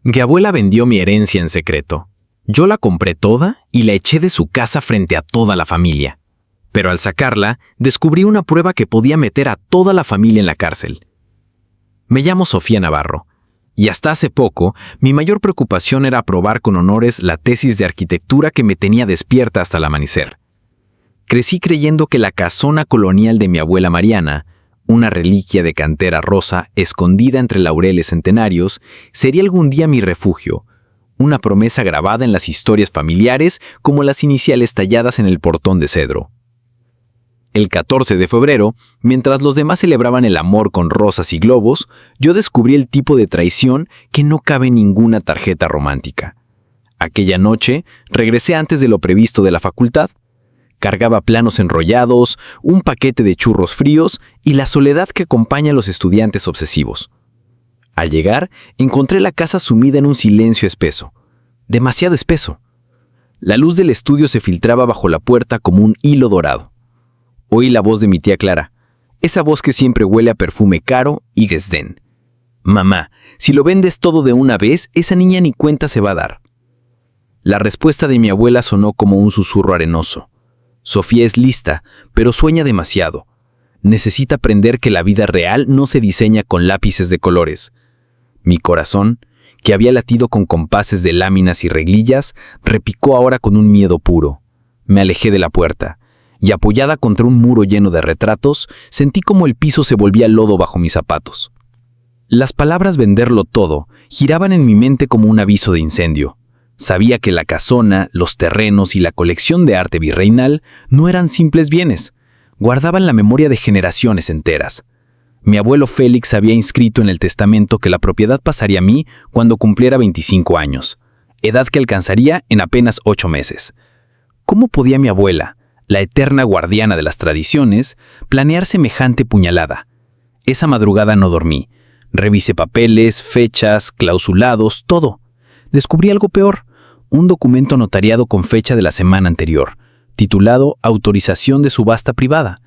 Mi abuela vendió mi herencia en secreto. Yo la compré toda y la eché de su casa frente a toda la familia. Pero al sacarla, descubrí una prueba que podía meter a toda la familia en la cárcel. Me llamo Sofía Navarro, y hasta hace poco, mi mayor preocupación era aprobar con honores la tesis de arquitectura que me tenía despierta hasta el amanecer. Crecí creyendo que la casona colonial de mi abuela Mariana, una reliquia de cantera rosa escondida entre laureles centenarios, sería algún día mi refugio, una promesa grabada en las historias familiares como las iniciales talladas en el portón de cedro. El 14 de febrero, mientras los demás celebraban el amor con rosas y globos, yo descubrí el tipo de traición que no cabe en ninguna tarjeta romántica. Aquella noche, regresé antes de lo previsto de la facultad. Cargaba planos enrollados, un paquete de churros fríos y la soledad que acompaña a los estudiantes obsesivos. Al llegar, encontré la casa sumida en un silencio espeso. Demasiado espeso. La luz del estudio se filtraba bajo la puerta como un hilo dorado. Oí la voz de mi tía Clara, esa voz que siempre huele a perfume caro y desdén. «Mamá, si lo vendes todo de una vez, esa niña ni cuenta se va a dar». La respuesta de mi abuela sonó como un susurro arenoso. Sofía es lista, pero sueña demasiado. Necesita aprender que la vida real no se diseña con lápices de colores. Mi corazón, que había latido con compases de láminas y reglillas, repicó ahora con un miedo puro. Me alejé de la puerta, y apoyada contra un muro lleno de retratos, sentí como el piso se volvía lodo bajo mis zapatos. Las palabras venderlo todo giraban en mi mente como un aviso de incendio. Sabía que la casona, los terrenos y la colección de arte virreinal no eran simples bienes, guardaban la memoria de generaciones enteras. Mi abuelo Félix había inscrito en el testamento que la propiedad pasaría a mí cuando cumpliera 25 años, edad que alcanzaría en apenas 8 meses. ¿Cómo podía mi abuela, la eterna guardiana de las tradiciones, planear semejante puñalada? Esa madrugada no dormí. Revisé papeles, fechas, clausulados, todo. Descubrí algo peor, un documento notariado con fecha de la semana anterior, titulado Autorización de subasta privada.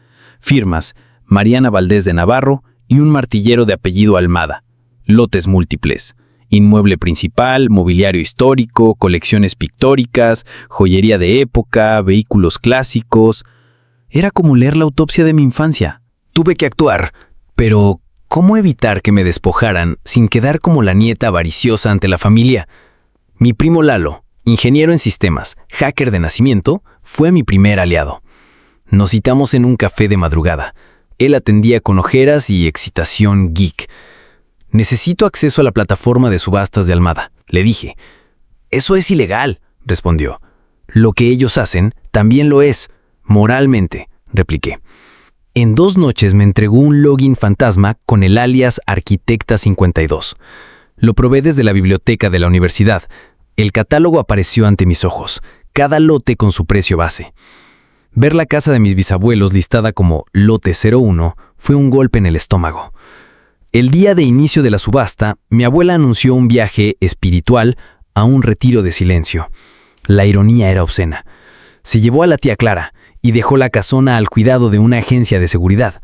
Firmas, Mariana Valdés de Navarro y un martillero de apellido Almada. Lotes múltiples. Inmueble principal, mobiliario histórico, colecciones pictóricas, joyería de época, vehículos clásicos. Era como leer la autopsia de mi infancia. Tuve que actuar, pero ¿cómo evitar que me despojaran sin quedar como la nieta avariciosa ante la familia? Mi primo Lalo, ingeniero en sistemas, hacker de nacimiento, fue mi primer aliado. Nos citamos en un café de madrugada. Él atendía con ojeras y excitación geek. «Necesito acceso a la plataforma de subastas de Almada», le dije. «Eso es ilegal», respondió. «Lo que ellos hacen también lo es, moralmente», repliqué. En 2 noches me entregó un login fantasma con el alias Arquitecta52. Lo probé desde la biblioteca de la universidad. El catálogo apareció ante mis ojos, cada lote con su precio base. Ver la casa de mis bisabuelos listada como Lote 01 fue un golpe en el estómago. El día de inicio de la subasta, mi abuela anunció un viaje espiritual a un retiro de silencio. La ironía era obscena. Se llevó a la tía Clara y dejó la casona al cuidado de una agencia de seguridad.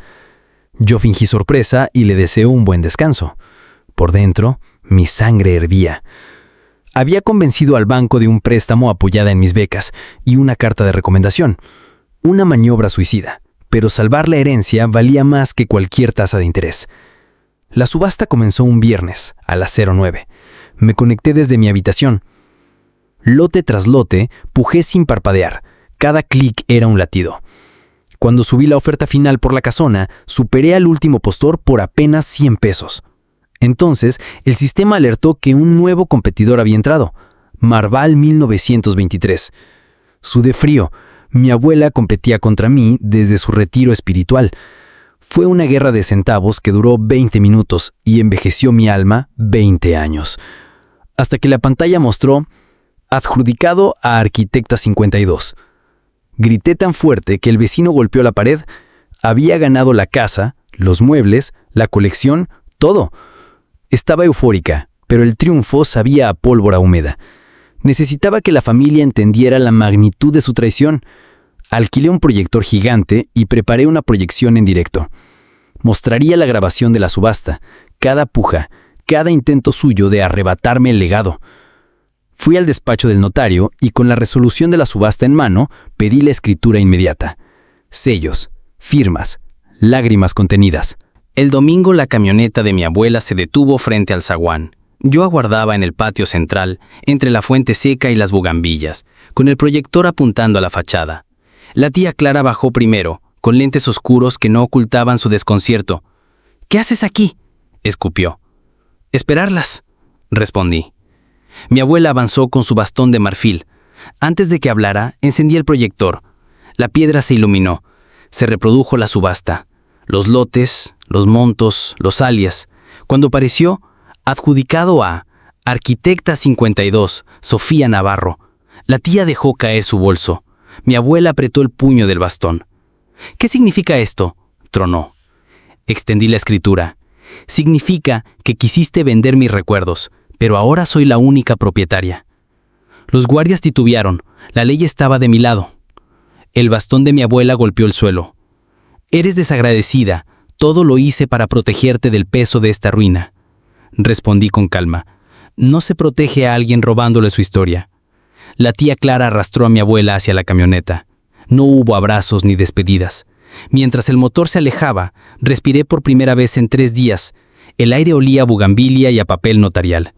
Yo fingí sorpresa y le deseé un buen descanso. Por dentro, mi sangre hervía. Había convencido al banco de un préstamo apoyada en mis becas y una carta de recomendación. Una maniobra suicida, pero salvar la herencia valía más que cualquier tasa de interés. La subasta comenzó un viernes, a las 09. Me conecté desde mi habitación. Lote tras lote, pujé sin parpadear. Cada clic era un latido. Cuando subí la oferta final por la casona, superé al último postor por apenas 100 pesos. Entonces, el sistema alertó que un nuevo competidor había entrado, Marval 1923. Sudé frío. Mi abuela competía contra mí desde su retiro espiritual. Fue una guerra de centavos que duró 20 minutos y envejeció mi alma 20 años. Hasta que la pantalla mostró adjudicado a Arquitecta 52. Grité tan fuerte que el vecino golpeó la pared. Había ganado la casa, los muebles, la colección, todo. Estaba eufórica, pero el triunfo sabía a pólvora húmeda. Necesitaba que la familia entendiera la magnitud de su traición. Alquilé un proyector gigante y preparé una proyección en directo. Mostraría la grabación de la subasta, cada puja, cada intento suyo de arrebatarme el legado. Fui al despacho del notario y con la resolución de la subasta en mano, pedí la escritura inmediata. Sellos, firmas, lágrimas contenidas. El domingo la camioneta de mi abuela se detuvo frente al zaguán. Yo aguardaba en el patio central, entre la fuente seca y las bugambillas, con el proyector apuntando a la fachada. La tía Clara bajó primero, con lentes oscuros que no ocultaban su desconcierto. «¿Qué haces aquí?», escupió. «Esperarlas», respondí. Mi abuela avanzó con su bastón de marfil. Antes de que hablara, encendí el proyector. La piedra se iluminó. Se reprodujo la subasta. Los lotes, los montos, los alias. Cuando apareció, adjudicado a Arquitecta 52, Sofía Navarro. La tía dejó caer su bolso. Mi abuela apretó el puño del bastón. «¿Qué significa esto?», tronó. Extendí la escritura. «Significa que quisiste vender mis recuerdos, pero ahora soy la única propietaria». Los guardias titubearon. La ley estaba de mi lado. El bastón de mi abuela golpeó el suelo. «Eres desagradecida. Todo lo hice para protegerte del peso de esta ruina», respondí con calma. «No se protege a alguien robándole su historia». La tía Clara arrastró a mi abuela hacia la camioneta. No hubo abrazos ni despedidas. Mientras el motor se alejaba, respiré por primera vez en 3 días. El aire olía a bugambilia y a papel notarial.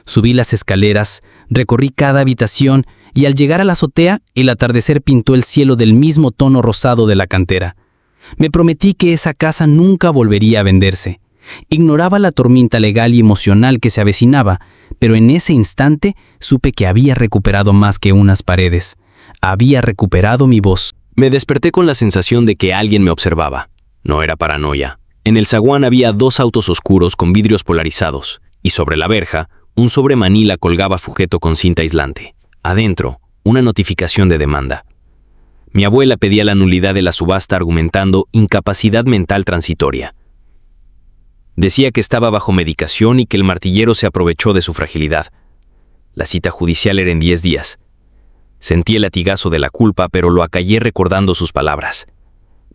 Subí las escaleras, recorrí cada habitación y al llegar a la azotea, el atardecer pintó el cielo del mismo tono rosado de la cantera. Me prometí que esa casa nunca volvería a venderse. Ignoraba la tormenta legal y emocional que se avecinaba, pero en ese instante supe que había recuperado más que unas paredes. Había recuperado mi voz. Me desperté con la sensación de que alguien me observaba. No era paranoia. En el zaguán había 2 autos oscuros con vidrios polarizados, y sobre la verja, un sobre manila colgaba sujeto con cinta aislante. Adentro, una notificación de demanda. Mi abuela pedía la nulidad de la subasta argumentando incapacidad mental transitoria. Decía que estaba bajo medicación y que el martillero se aprovechó de su fragilidad. La cita judicial era en 10 días. Sentí el latigazo de la culpa, pero lo acallé recordando sus palabras.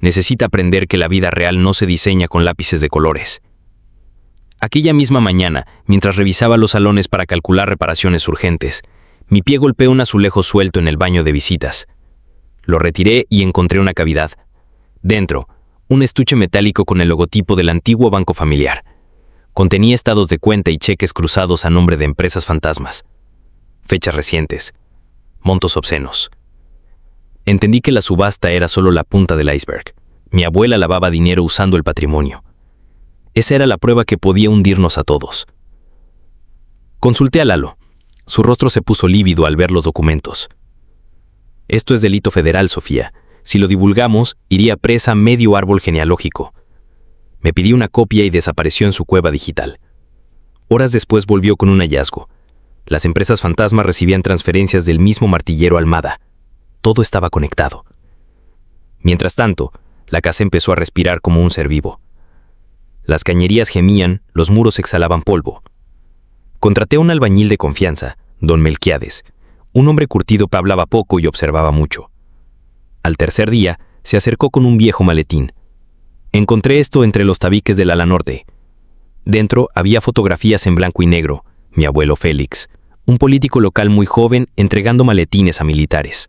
Necesita aprender que la vida real no se diseña con lápices de colores. Aquella misma mañana, mientras revisaba los salones para calcular reparaciones urgentes, mi pie golpeó un azulejo suelto en el baño de visitas. Lo retiré y encontré una cavidad. Dentro, un estuche metálico con el logotipo del antiguo banco familiar. Contenía estados de cuenta y cheques cruzados a nombre de empresas fantasmas. Fechas recientes. Montos obscenos. Entendí que la subasta era solo la punta del iceberg. Mi abuela lavaba dinero usando el patrimonio. Esa era la prueba que podía hundirnos a todos. Consulté a Lalo. Su rostro se puso lívido al ver los documentos. «Esto es delito federal, Sofía. Si lo divulgamos, iría presa medio árbol genealógico». Me pidió una copia y desapareció en su cueva digital. Horas después volvió con un hallazgo. Las empresas fantasmas recibían transferencias del mismo martillero Almada. Todo estaba conectado. Mientras tanto, la casa empezó a respirar como un ser vivo. Las cañerías gemían, los muros exhalaban polvo. Contraté a un albañil de confianza, don Melquiades, un hombre curtido que hablaba poco y observaba mucho. Al tercer día, se acercó con un viejo maletín. Encontré esto entre los tabiques del ala norte. Dentro había fotografías en blanco y negro, mi abuelo Félix, un político local muy joven entregando maletines a militares.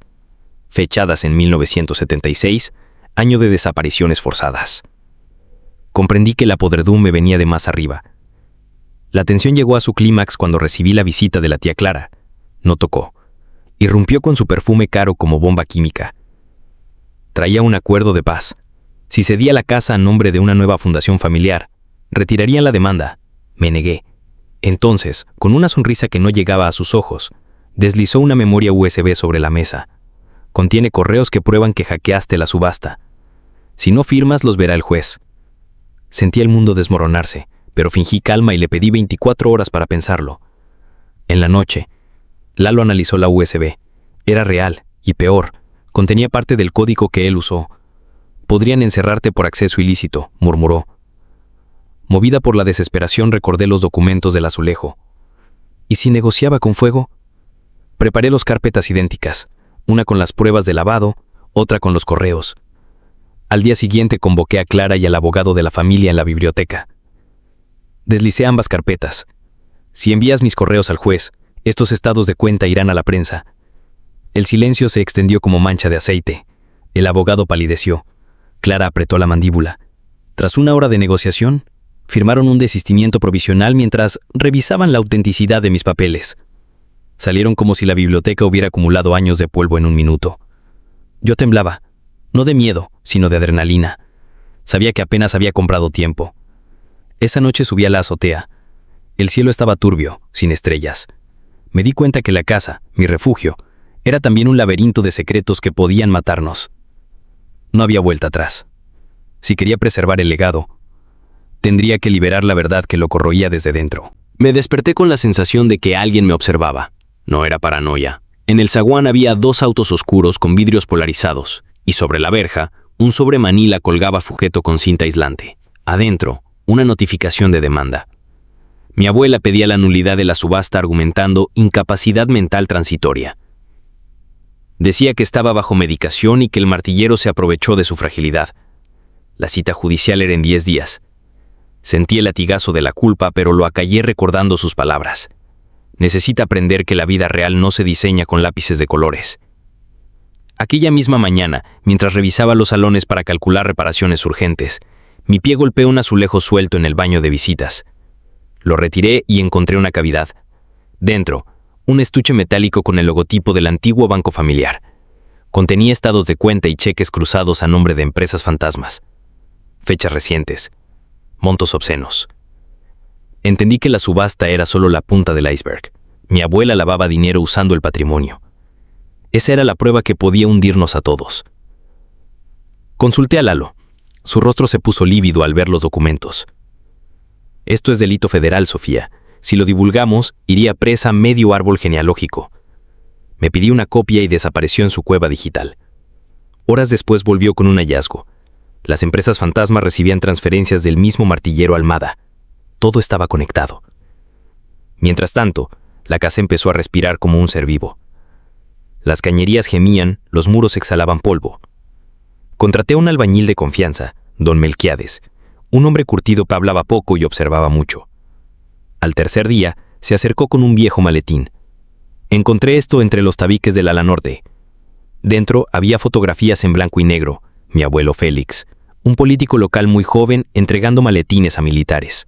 Fechadas en 1976, año de desapariciones forzadas. Comprendí que la podredumbre venía de más arriba. La tensión llegó a su clímax cuando recibí la visita de la tía Clara. No tocó. Irrumpió con su perfume caro como bomba química. Traía un acuerdo de paz. Si cedía la casa a nombre de una nueva fundación familiar, retirarían la demanda. Me negué. Entonces, con una sonrisa que no llegaba a sus ojos, deslizó una memoria USB sobre la mesa. Contiene correos que prueban que hackeaste la subasta. Si no firmas, los verá el juez. Sentí el mundo desmoronarse, pero fingí calma y le pedí 24 horas para pensarlo. En la noche, Lalo analizó la USB. Era real, y peor, contenía parte del código que él usó. Podrían encerrarte por acceso ilícito, murmuró. Movida por la desesperación, recordé los documentos del azulejo. ¿Y si negociaba con fuego? Preparé 2 carpetas idénticas, una con las pruebas de lavado, otra con los correos. Al día siguiente convoqué a Clara y al abogado de la familia en la biblioteca. Deslicé ambas carpetas. Si envías mis correos al juez, estos estados de cuenta irán a la prensa. El silencio se extendió como mancha de aceite. El abogado palideció. Clara apretó la mandíbula. Tras una hora de negociación, firmaron un desistimiento provisional mientras revisaban la autenticidad de mis papeles. Salieron como si la biblioteca hubiera acumulado años de polvo en un minuto. Yo temblaba, no de miedo, sino de adrenalina. Sabía que apenas había comprado tiempo. Esa noche subí a la azotea. El cielo estaba turbio, sin estrellas. Me di cuenta que la casa, mi refugio, era también un laberinto de secretos que podían matarnos. No había vuelta atrás. Si quería preservar el legado, tendría que liberar la verdad que lo corroía desde dentro. Me desperté con la sensación de que alguien me observaba. No era paranoia. En el zaguán había 2 autos oscuros con vidrios polarizados, y sobre la verja, un sobre manila colgaba sujeto con cinta aislante. Adentro, una notificación de demanda. Mi abuela pedía la nulidad de la subasta argumentando incapacidad mental transitoria. Decía que estaba bajo medicación y que el martillero se aprovechó de su fragilidad. La cita judicial era en 10 días. Sentí el latigazo de la culpa, pero lo acallé recordando sus palabras. Necesita aprender que la vida real no se diseña con lápices de colores. Aquella misma mañana, mientras revisaba los salones para calcular reparaciones urgentes, mi pie golpeó un azulejo suelto en el baño de visitas. Lo retiré y encontré una cavidad. Dentro, un estuche metálico con el logotipo del antiguo banco familiar. Contenía estados de cuenta y cheques cruzados a nombre de empresas fantasmas. Fechas recientes. Montos obscenos. Entendí que la subasta era solo la punta del iceberg. Mi abuela lavaba dinero usando el patrimonio. Esa era la prueba que podía hundirnos a todos. Consulté a Lalo. Su rostro se puso lívido al ver los documentos. Esto es delito federal, Sofía. Si lo divulgamos, iría presa medio árbol genealógico. Me pidió una copia y desapareció en su cueva digital. Horas después volvió con un hallazgo. Las empresas fantasma recibían transferencias del mismo martillero Almada. Todo estaba conectado. Mientras tanto, la casa empezó a respirar como un ser vivo. Las cañerías gemían, los muros exhalaban polvo. Contraté a un albañil de confianza, don Melquiades, un hombre curtido que hablaba poco y observaba mucho. Al tercer día, se acercó con un viejo maletín. Encontré esto entre los tabiques del ala norte. Dentro había fotografías en blanco y negro, mi abuelo Félix, un político local muy joven entregando maletines a militares.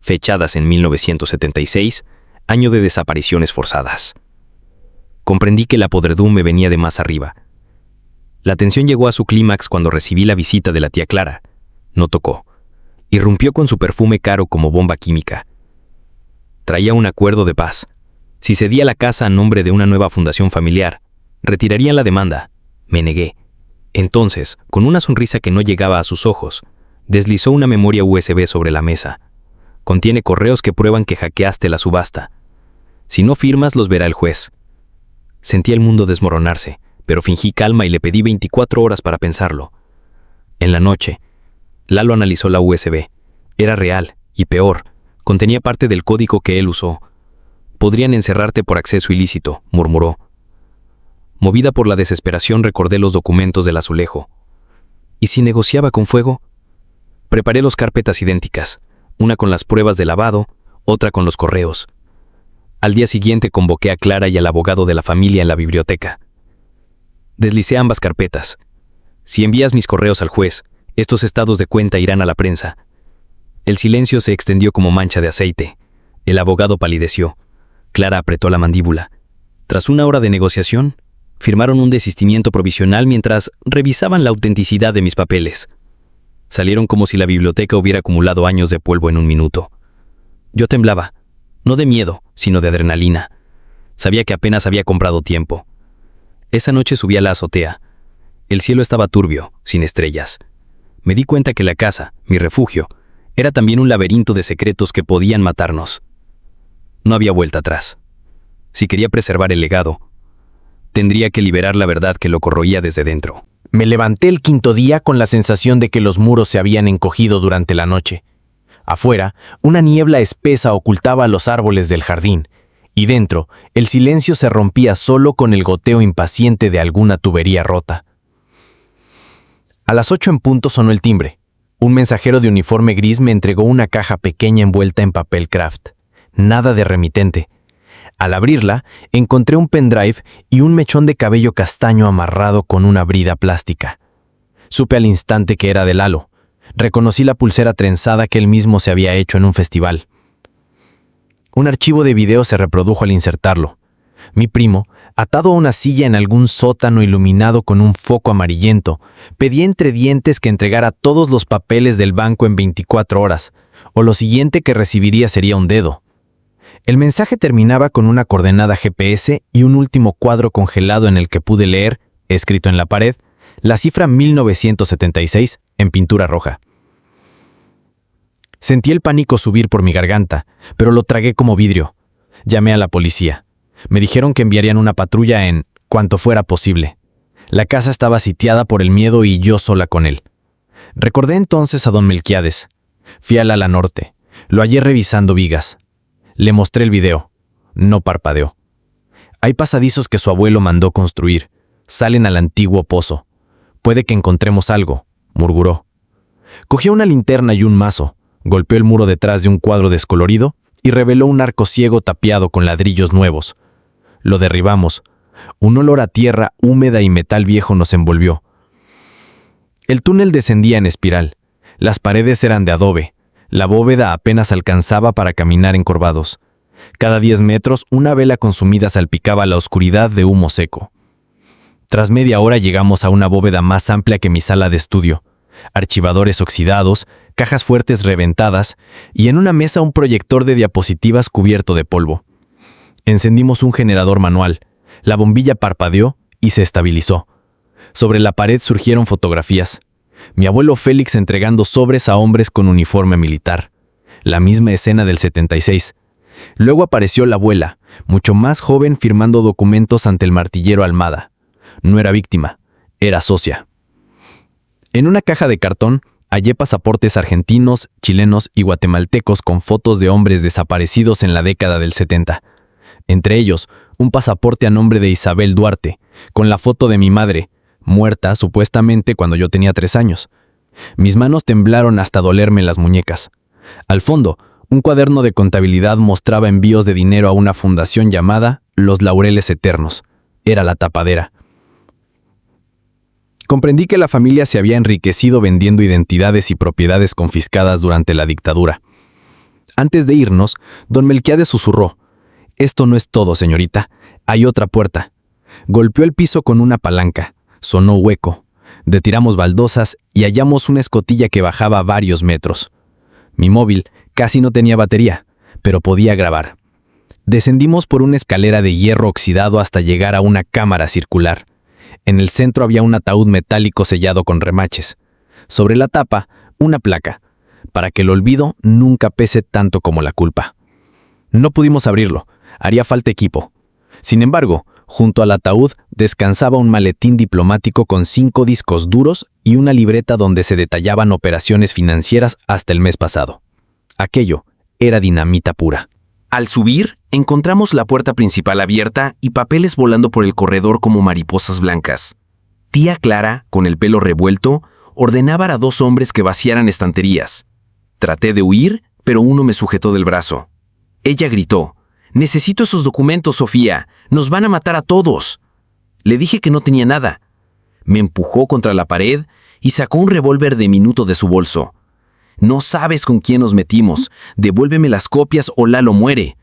Fechadas en 1976, año de desapariciones forzadas. Comprendí que la podredumbre venía de más arriba. La tensión llegó a su clímax cuando recibí la visita de la tía Clara. No tocó. Irrumpió con su perfume caro como bomba química. Traía un acuerdo de paz. Si cedía la casa a nombre de una nueva fundación familiar, retirarían la demanda. Me negué. Entonces, con una sonrisa que no llegaba a sus ojos, deslizó una memoria USB sobre la mesa. Contiene correos que prueban que hackeaste la subasta. Si no firmas, los verá el juez. Sentí el mundo desmoronarse, pero fingí calma y le pedí 24 horas para pensarlo. En la noche, Lalo analizó la USB. Era real, y peor, contenía parte del código que él usó. Podrían encerrarte por acceso ilícito, murmuró. Movida por la desesperación, recordé los documentos del azulejo. ¿Y si negociaba con fuego? Preparé 2 carpetas idénticas, una con las pruebas de lavado, otra con los correos. Al día siguiente convoqué a Clara y al abogado de la familia en la biblioteca. Deslicé ambas carpetas. Si envías mis correos al juez, estos estados de cuenta irán a la prensa. El silencio se extendió como mancha de aceite. El abogado palideció. Clara apretó la mandíbula. Tras una hora de negociación, firmaron un desistimiento provisional mientras revisaban la autenticidad de mis papeles. Salieron como si la biblioteca hubiera acumulado años de polvo en un minuto. Yo temblaba, no de miedo, sino de adrenalina. Sabía que apenas había comprado tiempo. Esa noche subí a la azotea. El cielo estaba turbio, sin estrellas. Me di cuenta que la casa, mi refugio, era también un laberinto de secretos que podían matarnos. No había vuelta atrás. Si quería preservar el legado, tendría que liberar la verdad que lo corroía desde dentro. Me levanté el 5.º día con la sensación de que los muros se habían encogido durante la noche. Afuera, una niebla espesa ocultaba los árboles del jardín, y dentro, el silencio se rompía solo con el goteo impaciente de alguna tubería rota. A las 8 en punto sonó el timbre. Un mensajero de uniforme gris me entregó una caja pequeña envuelta en papel craft. Nada de remitente. Al abrirla, encontré un pendrive y un mechón de cabello castaño amarrado con una brida plástica. Supe al instante que era de Lalo. Reconocí la pulsera trenzada que él mismo se había hecho en un festival. Un archivo de video se reprodujo al insertarlo. Mi primo, atado a una silla en algún sótano iluminado con un foco amarillento, pedía entre dientes que entregara todos los papeles del banco en 24 horas, o lo siguiente que recibiría sería un dedo. El mensaje terminaba con una coordenada GPS y un último cuadro congelado en el que pude leer, escrito en la pared, la cifra 1976 en pintura roja. Sentí el pánico subir por mi garganta, pero lo tragué como vidrio. Llamé a la policía. Me dijeron que enviarían una patrulla en cuanto fuera posible. La casa estaba sitiada por el miedo y yo sola con él. Recordé entonces a don Melquiades. Fui al ala norte. Lo hallé revisando vigas. Le mostré el video. No parpadeó. Hay pasadizos que su abuelo mandó construir. Salen al antiguo pozo. Puede que encontremos algo, murmuró. Cogió una linterna y un mazo, golpeó el muro detrás de un cuadro descolorido y reveló un arco ciego tapiado con ladrillos nuevos. Lo derribamos. Un olor a tierra húmeda y metal viejo nos envolvió. El túnel descendía en espiral. Las paredes eran de adobe. La bóveda apenas alcanzaba para caminar encorvados. Cada 10 metros, una vela consumida salpicaba la oscuridad de humo seco. Tras media hora llegamos a una bóveda más amplia que mi sala de estudio. Archivadores oxidados, cajas fuertes reventadas y en una mesa un proyector de diapositivas cubierto de polvo. Encendimos un generador manual. La bombilla parpadeó y se estabilizó. Sobre la pared surgieron fotografías. Mi abuelo Félix entregando sobres a hombres con uniforme militar. La misma escena del 76. Luego apareció la abuela, mucho más joven, firmando documentos ante el martillero Almada. No era víctima, era socia. En una caja de cartón hallé pasaportes argentinos, chilenos y guatemaltecos con fotos de hombres desaparecidos en la década del 70. Entre ellos, un pasaporte a nombre de Isabel Duarte, con la foto de mi madre, muerta supuestamente cuando yo tenía 3 años. Mis manos temblaron hasta dolerme las muñecas. Al fondo, un cuaderno de contabilidad mostraba envíos de dinero a una fundación llamada Los Laureles Eternos. Era la tapadera. Comprendí que la familia se había enriquecido vendiendo identidades y propiedades confiscadas durante la dictadura. Antes de irnos, don Melquiades susurró: «Esto no es todo, señorita. Hay otra puerta». Golpeó el piso con una palanca. Sonó hueco. Retiramos baldosas y hallamos una escotilla que bajaba varios metros. Mi móvil casi no tenía batería, pero podía grabar. Descendimos por una escalera de hierro oxidado hasta llegar a una cámara circular. En el centro había un ataúd metálico sellado con remaches. Sobre la tapa, una placa, para que el olvido nunca pese tanto como la culpa. No pudimos abrirlo, haría falta equipo. Sin embargo, junto al ataúd descansaba un maletín diplomático con 5 discos duros y una libreta donde se detallaban operaciones financieras hasta el mes pasado. Aquello era dinamita pura. Al subir, encontramos la puerta principal abierta y papeles volando por el corredor como mariposas blancas. Tía Clara, con el pelo revuelto, ordenaba a 2 hombres que vaciaran estanterías. Traté de huir, pero uno me sujetó del brazo. Ella gritó: «Necesito esos documentos, Sofía. Nos van a matar a todos». Le dije que no tenía nada. Me empujó contra la pared y sacó un revólver de minuto de su bolso. «No sabes con quién nos metimos. Devuélveme las copias o Lalo muere».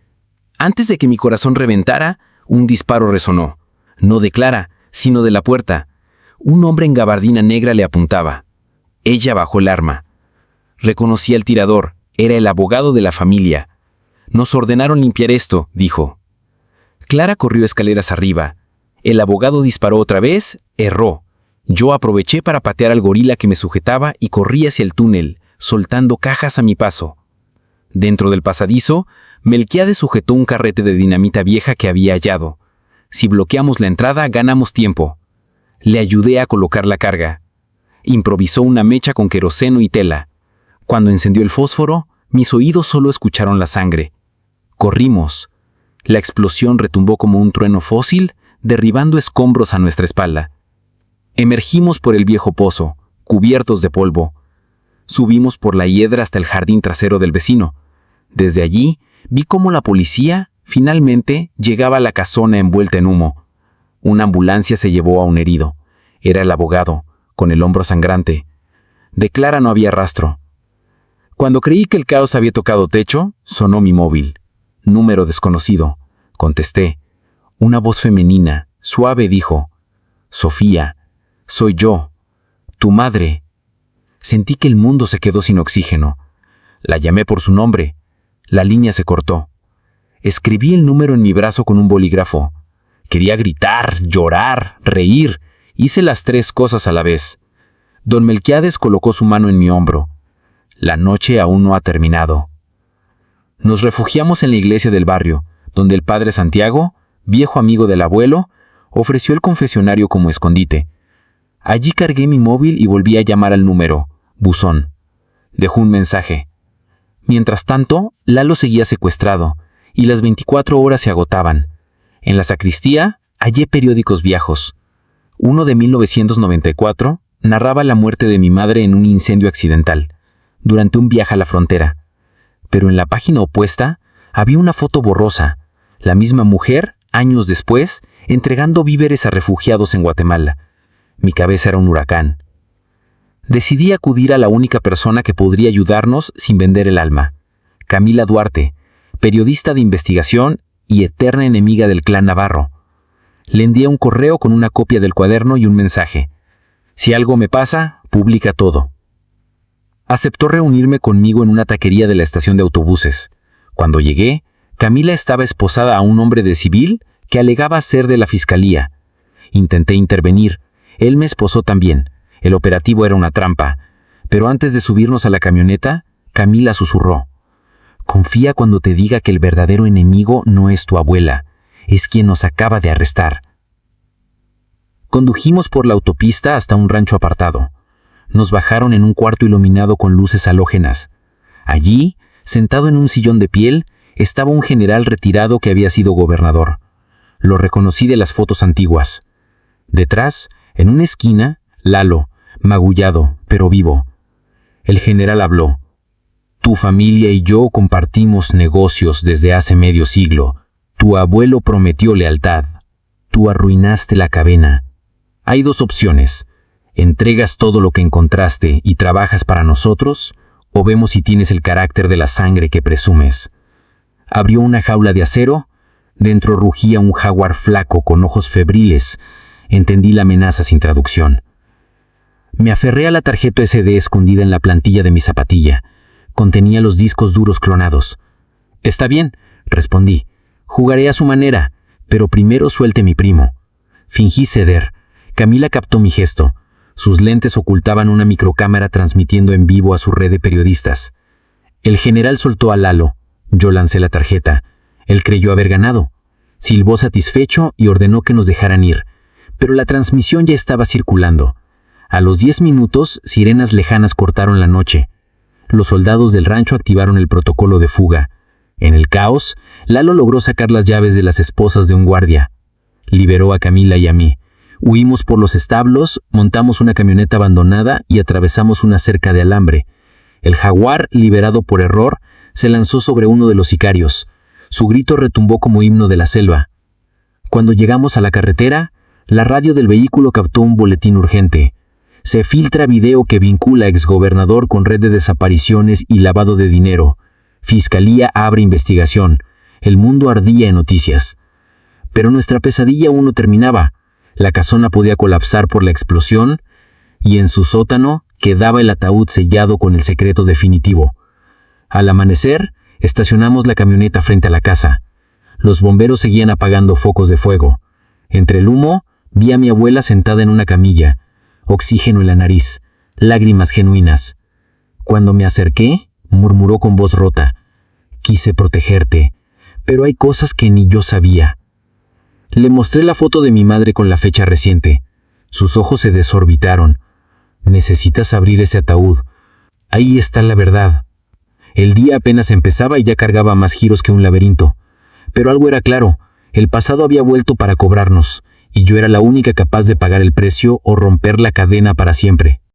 Antes de que mi corazón reventara, un disparo resonó. No de Clara, sino de la puerta. Un hombre en gabardina negra le apuntaba. Ella bajó el arma. Reconocí al tirador. Era el abogado de la familia. «Nos ordenaron limpiar esto», dijo. Clara corrió escaleras arriba. El abogado disparó otra vez, erró. Yo aproveché para patear al gorila que me sujetaba y corrí hacia el túnel, soltando cajas a mi paso. Dentro del pasadizo, Melquiades sujetó un carrete de dinamita vieja que había hallado. Si bloqueamos la entrada, ganamos tiempo. Le ayudé a colocar la carga. Improvisó una mecha con queroseno y tela. Cuando encendió el fósforo, mis oídos solo escucharon la sangre. Corrimos. La explosión retumbó como un trueno fósil, derribando escombros a nuestra espalda. Emergimos por el viejo pozo, cubiertos de polvo. Subimos por la hiedra hasta el jardín trasero del vecino. Desde allí vi cómo la policía finalmente llegaba a la casona envuelta en humo. Una ambulancia se llevó a un herido. Era el abogado, con el hombro sangrante. De Clara no había rastro. Cuando creí que el caos había tocado techo, sonó mi móvil. Número desconocido. Contesté. Una voz femenina, suave, dijo: «Sofía, soy yo, tu madre». Sentí que el mundo se quedó sin oxígeno. La llamé por su nombre. La línea se cortó. Escribí el número en mi brazo con un bolígrafo. Quería gritar, llorar, reír. Hice las tres cosas a la vez. Don Melquiades colocó su mano en mi hombro. La noche aún no ha terminado. Nos refugiamos en la iglesia del barrio, donde el padre Santiago, viejo amigo del abuelo, ofreció el confesionario como escondite. Allí cargué mi móvil y volví a llamar al número, buzón. Dejó un mensaje. Mientras tanto, Lalo seguía secuestrado, y las 24 horas se agotaban. En la sacristía hallé periódicos viejos. Uno de 1994 narraba la muerte de mi madre en un incendio accidental, durante un viaje a la frontera. Pero en la página opuesta había una foto borrosa, la misma mujer, años después, entregando víveres a refugiados en Guatemala. Mi cabeza era un huracán. Decidí acudir a la única persona que podría ayudarnos sin vender el alma: Camila Duarte, periodista de investigación y eterna enemiga del clan Navarro. Le envié un correo con una copia del cuaderno y un mensaje: «Si algo me pasa, publica todo». Aceptó reunirme conmigo en una taquería de la estación de autobuses. Cuando llegué, Camila estaba esposada a un hombre de civil que alegaba ser de la fiscalía. Intenté intervenir. Él me esposó también. El operativo era una trampa. Pero antes de subirnos a la camioneta, Camila susurró: «Confía cuando te diga que el verdadero enemigo no es tu abuela, es quien nos acaba de arrestar». Condujimos por la autopista hasta un rancho apartado. Nos bajaron en un cuarto iluminado con luces halógenas. Allí, sentado en un sillón de piel, estaba un general retirado que había sido gobernador. Lo reconocí de las fotos antiguas. Detrás, en una esquina, Lalo, magullado, pero vivo. El general habló: «Tu familia y yo compartimos negocios desde hace medio siglo. Tu abuelo prometió lealtad. Tú arruinaste la cadena. Hay dos opciones: entregas todo lo que encontraste y trabajas para nosotros, o vemos si tienes el carácter de la sangre que presumes». Abrió una jaula de acero. Dentro rugía un jaguar flaco con ojos febriles. Entendí la amenaza sin traducción. Me aferré a la tarjeta SD escondida en la plantilla de mi zapatilla. Contenía los discos duros clonados. «Está bien», respondí. «Jugaré a su manera, pero primero suelte mi primo». Fingí ceder. Camila captó mi gesto. Sus lentes ocultaban una microcámara transmitiendo en vivo a su red de periodistas. El general soltó a Lalo. Yo lancé la tarjeta. Él creyó haber ganado. Silbó satisfecho y ordenó que nos dejaran ir. Pero la transmisión ya estaba circulando. A los 10 minutos, sirenas lejanas cortaron la noche. Los soldados del rancho activaron el protocolo de fuga. En el caos, Lalo logró sacar las llaves de las esposas de un guardia. Liberó a Camila y a mí. Huimos por los establos, montamos una camioneta abandonada y atravesamos una cerca de alambre. El jaguar, liberado por error, se lanzó sobre uno de los sicarios. Su grito retumbó como himno de la selva. Cuando llegamos a la carretera, la radio del vehículo captó un boletín urgente. Se filtra video que vincula a exgobernador con red de desapariciones y lavado de dinero. Fiscalía abre investigación. El mundo ardía en noticias. Pero nuestra pesadilla aún no terminaba. La casona podía colapsar por la explosión y en su sótano quedaba el ataúd sellado con el secreto definitivo. Al amanecer, estacionamos la camioneta frente a la casa. Los bomberos seguían apagando focos de fuego. Entre el humo, vi a mi abuela sentada en una camilla, oxígeno en la nariz, lágrimas genuinas. Cuando me acerqué, murmuró con voz rota: «Quise protegerte, pero hay cosas que ni yo sabía». Le mostré la foto de mi madre con la fecha reciente. Sus ojos se desorbitaron. «Necesitas abrir ese ataúd. Ahí está la verdad». El día apenas empezaba y ya cargaba más giros que un laberinto. Pero algo era claro: el pasado había vuelto para cobrarnos, y yo era la única capaz de pagar el precio o romper la cadena para siempre.